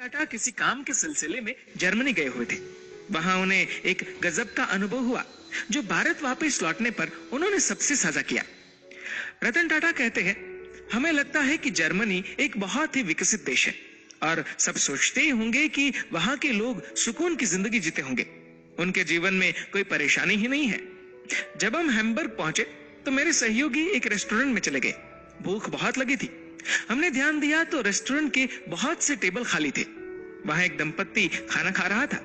टाटा किसी काम के सिलसिले में जर्मनी गए हुए थे। वहां उन्हें एक गजब का अनुभव हुआ जो भारत वापस लौटने पर उन्होंने सबसे साझा किया। रतन टाटा कहते हैं, हमें लगता है कि जर्मनी एक बहुत ही विकसित देश है और सब सोचते ही होंगे कि वहां के लोग सुकून की जिंदगी जीते होंगे, उनके जीवन में कोई परेशानी ही नहीं है। जब हम हैम्बर्ग पहुंचे तो मेरे सहयोगी एक रेस्टोरेंट में चले गए। भूख बहुत लगी थी। हमने ध्यान दिया तो रेस्टोरेंट के बहुत से टेबल खाली थे। वहां एक दंपत्ति खाना खा रहा था,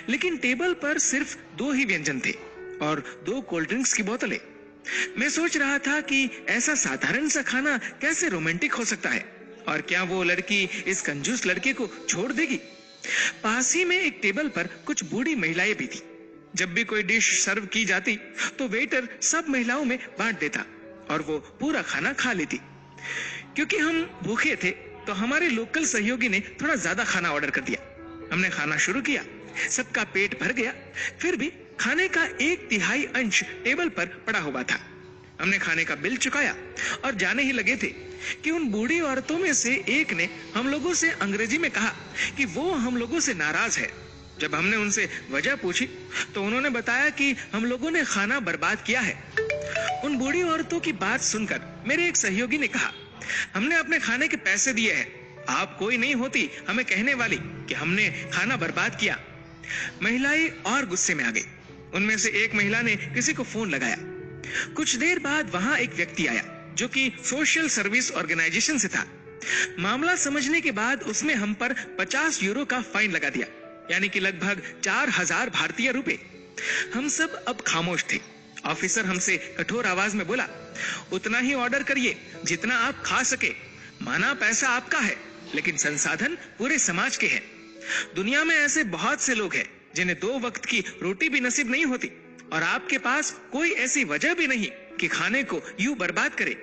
लेकिन टेबल पर सिर्फ 2 ही व्यंजन थे और 2 कोल्ड ड्रिंक्स की बोतलें। मैं सोच रहा था कि ऐसा साधारण सा खाना कैसे रोमांटिक हो सकता है और क्या वो लड़की इस कंजूस लड़के को छोड़ देगी। पास ही में एक टेबल पर कुछ बूढ़ी महिलाएं भी थी। जब भी कोई डिश सर्व की जाती तो वेटर सब महिलाओं में बांट देता और वो पूरा खाना खा लेती। क्योंकि हम भूखे थे तो हमारे लोकल सहयोगी ने थोड़ा ज्यादा खाना ऑर्डर कर दिया। हमने खाना शुरू किया, सबका पेट भर गया, फिर भी खाने का 1/3 अंश टेबल पर पड़ा हुआ था। हमने खाने का बिल चुकाया और जाने ही लगे थे कि उन बूढ़ी औरतों में से एक ने हम लोगों से अंग्रेजी में कहा कि वो हम लोगों से नाराज है। जब हमने उनसे वजह पूछी तो उन्होंने बताया कि हम लोगों ने खाना बर्बाद किया है। उन बूढ़ी औरतों की बात सुनकर मेरे एक सहयोगी ने कहा, हमने अपने खाने के पैसे दिए हैं, आप कोई नहीं होती हमें कहने वाली कि हमने खाना बर्बाद किया। महिलाएं और गुस्से में आ गई। उनमें से एक महिला ने किसी को फोन लगाया। कुछ देर बाद वहां एक व्यक्ति आया जो कि सोशल सर्विस ऑर्गेनाइजेशन से था। मामला समझने के बाद उसने हम पर 50 यूरो का फाइन लगा दिया, यानी कि लगभग 4000 भारतीय रुपए। हम सब अब खामोश थे। ऑफिसर हमसे कठोर आवाज में बोला, उतना ही ऑर्डर करिए जितना आप खा सके। माना पैसा आपका है, लेकिन संसाधन पूरे समाज के हैं। दुनिया में ऐसे बहुत से लोग हैं जिन्हें 2 वक्त की रोटी भी नसीब नहीं होती और आपके पास कोई ऐसी वजह भी नहीं कि खाने को यूं बर्बाद करे।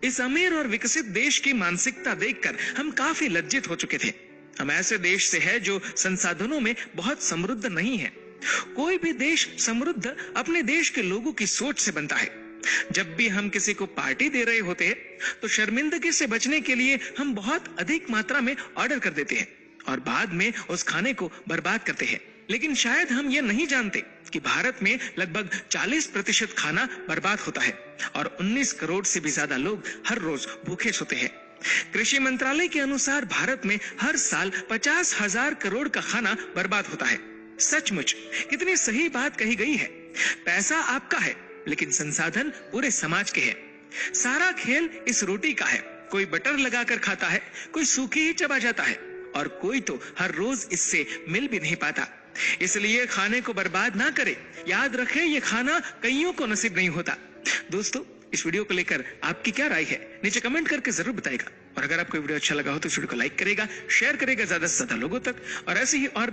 इस अमीर और विकसित देश की मानसिकता देखकर हम काफी लज्जित हो चुके थे। हम ऐसे देश से है जो संसाधनों में बहुत समृद्ध नहीं है। कोई भी देश समृद्ध अपने देश के लोगों की सोच से बनता है। जब भी हम किसी को पार्टी दे रहे होते हैं तो शर्मिंदगी से बचने के लिए हम बहुत अधिक मात्रा में ऑर्डर कर देते हैं और बाद में उस खाने को बर्बाद करते हैं। लेकिन शायद हम ये नहीं जानते कि भारत में लगभग 40% खाना बर्बाद होता है और 19 करोड़ से भी ज्यादा लोग हर रोज भूखे सोते हैं। कृषि मंत्रालय के अनुसार भारत में हर साल 50,000 करोड़ का खाना बर्बाद होता है। सचमुच कितनी सही बात कही गई है। पैसा आपका है, लेकिन संसाधन पूरे समाज के हैं। सारा खेल इस रोटी का है। कोई बटर लगाकर खाता है, कोई सूखी ही चबा जाता है और कोई तो हर रोज इससे मिल भी नहीं पाता। इसलिए खाने को बर्बाद ना करें। याद रखें, ये खाना कईयों को नसीब नहीं होता। दोस्तों, इस वीडियो को लेकर आपकी क्या राय है नीचे कमेंट करके जरूर बताएगा। और अगर आपको वीडियो अच्छा लगा हो तो इस वीडियो को लाइक करेगा, शेयर करेगा ज्यादा से ज्यादा लोगों तक और ऐसे ही और